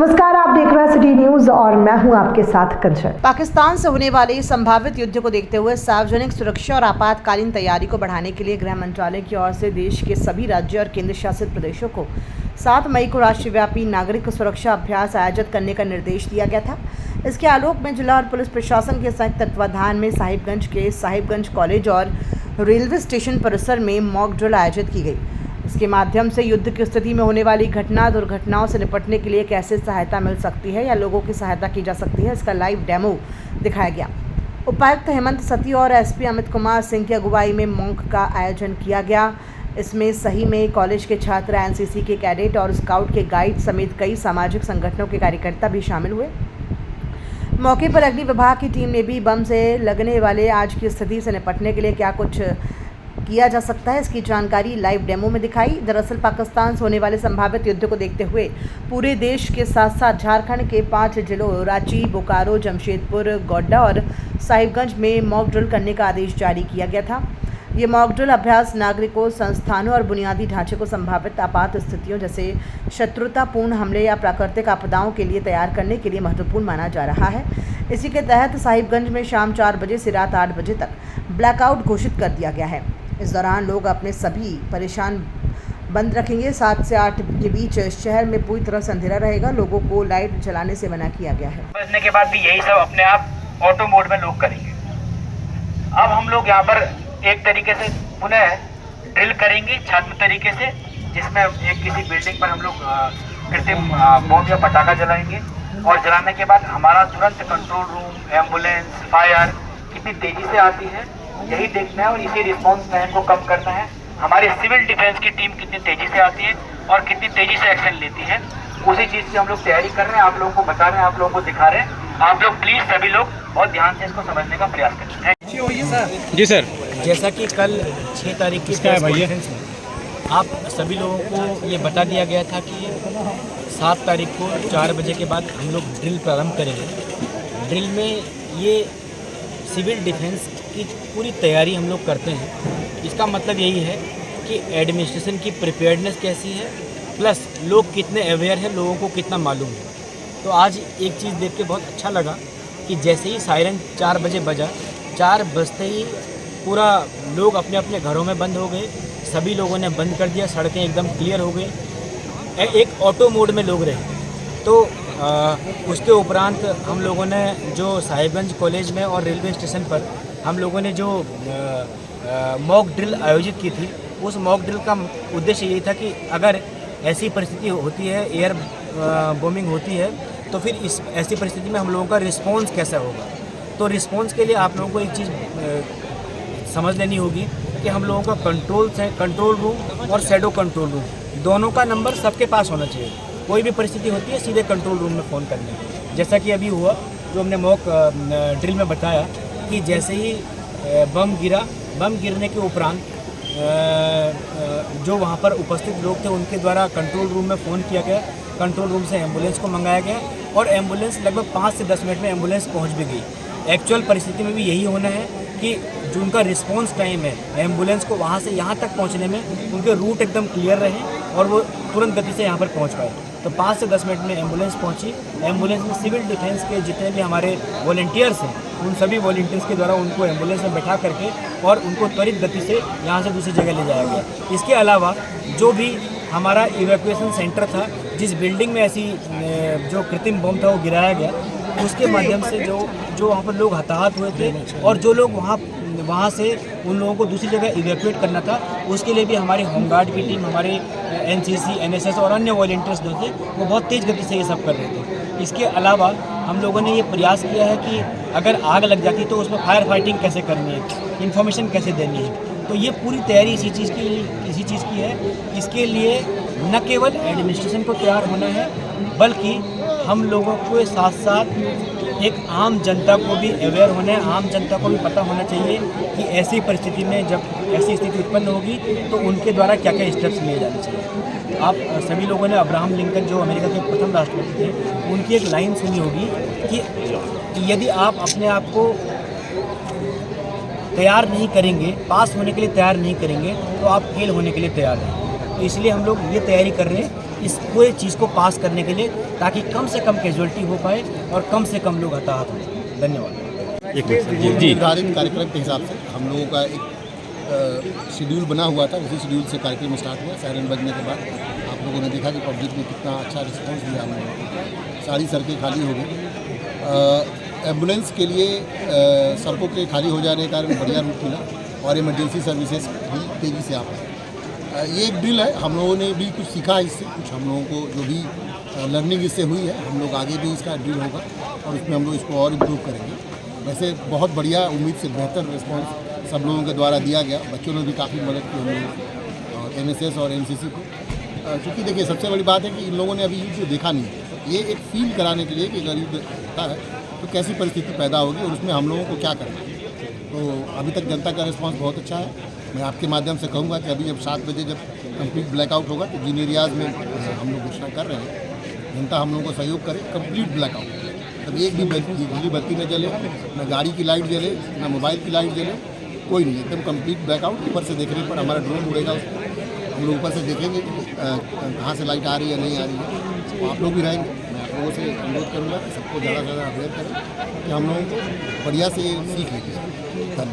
नमस्कार, आप देख रहे हैं सिटी न्यूज और मैं हूं आपके साथ कंचन। पाकिस्तान से होने वाले संभावित युद्ध को देखते हुए सार्वजनिक सुरक्षा और आपातकालीन तैयारी को बढ़ाने के लिए गृह मंत्रालय की ओर से देश के सभी राज्य और केंद्र शासित प्रदेशों को 7 मई को राष्ट्रव्यापी नागरिक सुरक्षा अभ्यास आयोजित करने का निर्देश दिया गया था। इसके आलोक में जिला और पुलिस प्रशासन के संयुक्त तत्वाधान में साहिबगंज के साहिबगंज कॉलेज और रेलवे स्टेशन परिसर में मॉक ड्रिल आयोजित की गई। इसके माध्यम से युद्ध की स्थिति में होने वाली दुर्घटनाओं से निपटने के लिए कैसे सहायता मिल सकती है या लोगों की सहायता की जा सकती है, इसका लाइव डेमो दिखाया गया। उपायुक्त हेमंत सती और एसपी अमित कुमार सिंह की अगुवाई में मॉक का आयोजन किया गया। इसमें सही में कॉलेज के छात्र, एनसीसी के कैडेट और स्काउट के गाइड समेत कई सामाजिक संगठनों के कार्यकर्ता भी शामिल हुए। मौके पर अग्नि विभाग की टीम ने भी बम से लगने वाले आज की स्थिति से निपटने के लिए क्या कुछ किया जा सकता है, इसकी जानकारी लाइव डेमो में दिखाई। दरअसल पाकिस्तान से होने वाले संभावित युद्ध को देखते हुए पूरे देश के साथ साथ झारखंड के 5 जिलों रांची, बोकारो, जमशेदपुर, गोड्डा और साहिबगंज में मॉक ड्रिल करने का आदेश जारी किया गया था। ये मॉक ड्रिल अभ्यास नागरिकों, संस्थानों और बुनियादी ढांचे को संभावित आपात स्थितियों जैसे शत्रुतापूर्ण हमले या प्राकृतिक आपदाओं के लिए तैयार करने के लिए महत्वपूर्ण माना जा रहा है। इसी के तहत साहिबगंज में शाम 4 बजे से रात 8 बजे तक ब्लैकआउट घोषित कर दिया गया है। इस दौरान लोग अपने सभी परेशान बंद रखेंगे। 7 से 8 के बीच शहर में पूरी तरह से अंधेरा रहेगा। लोगों को लाइट जलाने से मना किया गया है। बजने के बाद भी यही सब अपने आप ऑटो मोड में लोग करेंगे। अब हम लोग यहाँ पर एक तरीके से पुनः ड्रिल करेंगे छात्र तरीके से, जिसमें एक किसी बिल्डिंग पर हम लोग कृत्रिम बम या पटाखा जलाएंगे और जलाने के बाद हमारा तुरंत कंट्रोल रूम, एम्बुलेंस, फायर कितनी तेजी से आती है यही देखना है और इसी रिस्पॉन्स टाइम को कम करना है। हमारी सिविल डिफेंस की टीम कितनी तेजी से आती है और कितनी तेजी से एक्शन लेती है, उसी चीज़ की हम लोग तैयारी कर रहे हैं, आप लोगों को बता रहे हैं, आप लोगों को दिखा रहे हैं। आप लोग प्लीज़ सभी लोग बहुत ध्यान से इसको समझने का प्रयास करें। जी सर, जैसा कि कल 6 तारीख की प्रेस कॉन्फ्रेंस में आप सभी लोगों को ये बता दिया गया था कि 7 तारीख को 4 बजे के बाद हम लोग ड्रिल प्रारंभ करेंगे। ड्रिल में ये सिविल डिफेंस की पूरी तैयारी हम लोग करते हैं। इसका मतलब यही है कि एडमिनिस्ट्रेशन की प्रिपेयर्डनेस कैसी है, प्लस लोग कितने अवेयर हैं, लोगों को कितना मालूम है। तो आज एक चीज़ देख के बहुत अच्छा लगा कि जैसे ही सायरन 4 बजे बजा, 4 बजते ही पूरा लोग अपने अपने घरों में बंद हो गए। सभी लोगों ने बंद कर दिया, सड़कें एकदम क्लियर हो गई, एक ऑटो मोड में लोग रहे। तो उसके उपरांत हम लोगों ने जो साहिबगंज कॉलेज में और रेलवे स्टेशन पर हम लोगों ने जो मॉक ड्रिल आयोजित की थी, उस मॉक ड्रिल का उद्देश्य यही था कि अगर ऐसी परिस्थिति होती है, एयर बॉम्बिंग होती है, तो फिर इस ऐसी परिस्थिति में हम लोगों का रिस्पॉन्स कैसा होगा। तो रिस्पॉन्स के लिए आप लोगों को एक चीज़ समझ लेनी होगी कि हम लोगों का कंट्रोल रूम और शैडो कंट्रोल रूम दोनों का नंबर सबके पास होना चाहिए। कोई भी परिस्थिति होती है सीधे कंट्रोल रूम में फ़ोन करने। जैसा कि अभी हुआ, जो हमने मॉक ड्रिल में बताया कि जैसे ही बम गिरा, बम गिरने के उपरांत जो वहाँ पर उपस्थित लोग थे उनके द्वारा कंट्रोल रूम में फ़ोन किया गया। कंट्रोल रूम से एम्बुलेंस को मंगाया गया और एम्बुलेंस लगभग 5 से 10 मिनट में एम्बुलेंस पहुँच भी गई। एक्चुअल परिस्थिति में भी यही होना है कि जो उनका रिस्पॉन्स टाइम है एम्बुलेंस को वहाँ से यहाँ तक पहुँचने में, उनके रूट एकदम क्लियर रहे और वो तुरंत गति से यहाँ पर पहुँच पाए। तो 5 से 10 मिनट में एम्बुलेंस पहुँची। एम्बुलेंस में सिविल डिफेंस के जितने भी हमारे वॉलंटियर्स हैं, उन सभी वॉलंटियर्स के द्वारा उनको एम्बुलेंस में बैठा करके और उनको त्वरित गति से यहाँ से दूसरी जगह ले जाया गया। इसके अलावा जो भी हमारा इवैक्यूएशन सेंटर था, जिस बिल्डिंग में ऐसी जो कृत्रिम बम था वो गिराया गया, उसके माध्यम से जो वहाँ पर लोग हताहत हुए थे और जो लोग वहाँ से उन लोगों को दूसरी जगह इवैक्यूएट करना था, उसके लिए भी हमारी होमगार्ड की टीम, हमारे एनसीसी, एनएसएस और अन्य वॉलंटियर्स जो थे वो बहुत तेज़ गति से ये सब कर रहे थे। इसके अलावा हम लोगों ने ये प्रयास किया है कि अगर आग लग जाती तो उसमें फायर फाइटिंग कैसे करनी है, इन्फॉर्मेशन कैसे देनी है। तो ये पूरी तैयारी इसी चीज़ की है। इसके लिए न केवल एडमिनिस्ट्रेशन को तैयार होना है, बल्कि हम लोगों को साथ साथ एक आम जनता को भी अवेयर होना है। आम जनता को भी पता होना चाहिए कि ऐसी परिस्थिति में जब ऐसी स्थिति उत्पन्न होगी तो उनके द्वारा क्या क्या स्टेप्स लिए जाने चाहिए। आप सभी लोगों ने अब्राहम लिंकन, जो अमेरिका के प्रथम राष्ट्रपति थे, उनकी एक लाइन सुनी होगी कि यदि आप अपने आप को तैयार नहीं करेंगे, पास होने के लिए तैयार नहीं करेंगे, तो आप फेल होने के लिए तैयार हैं। तो इसलिए हम लोग ये तैयारी कर रहे हैं इस पूरी चीज़ को पास करने के लिए, ताकि कम से कम कैजुअलिटी हो पाए और कम से कम लोग हताहत हों। धन्यवाद। निर्धारित कार्यक्रम के हिसाब से हम लोगों का एक शेड्यूल बना हुआ था, उसी शेड्यूल से कार्यक्रम स्टार्ट हुआ। सायरन बजने के बाद आप लोगों ने देखा कि पब्लिक ने कितना अच्छा रिस्पॉन्स दिया हम लोगों को। सारी सड़कें खाली हो गई। एम्बुलेंस के लिए सड़कों के खाली हो जाने के कारण बढ़िया रूट मिला और इमरजेंसी सर्विसेज भी तेज़ी से आ पाए। ये एक ड्रिल है, हम लोगों ने भी कुछ सीखा है इससे, कुछ हम लोगों को जो भी लर्निंग इससे हुई है, हम लोग आगे भी इसका ड्रिल होगा और उसमें हम लोग इसको और इम्प्रूव करेंगे। वैसे बहुत बढ़िया, उम्मीद से बेहतर रिस्पॉन्स सब लोगों के द्वारा दिया गया। बच्चों ने भी काफ़ी मदद की हम लोगों को और NSS और NCC को। क्योंकि देखिए सबसे बड़ी बात है कि इन लोगों ने अभी युद्ध देखा नहीं है। ये एक फील कराने के लिए कि अगर युद्ध होता है तो कैसी परिस्थिति पैदा होगी और उसमें हम लोगों को क्या करना है। तो अभी तक जनता का रिस्पांस बहुत अच्छा है। मैं आपके माध्यम से कहूँगा कि अभी जब 7 बजे जब कंप्लीट ब्लैकआउट होगा तो जिन एरियाज़ में हम लोग घोषणा कर रहे हैं, जनता हम लोगों को सहयोग करे। कंप्लीट ब्लैकआउट, तब एक भी बिजली बत्ती न जले, न गाड़ी की लाइट जले, न मोबाइल की लाइट जले, कोई नहीं, एकदम कंप्लीट ब्लैकआउट। ऊपर से देखने पर हमारा ड्रोन उड़ेगा, हम लोग ऊपर से देखेंगे कि कहाँ से लाइट आ रही है नहीं आ रही है। तो आप लोग भी रहेंगे। मैं आप लोगों से अनुरोध करूँगा कि सबको ज़्यादा से ज़्यादा अवेयर करें कि हम लोगों को बढ़िया से सीख लेंगे। धन्यवाद।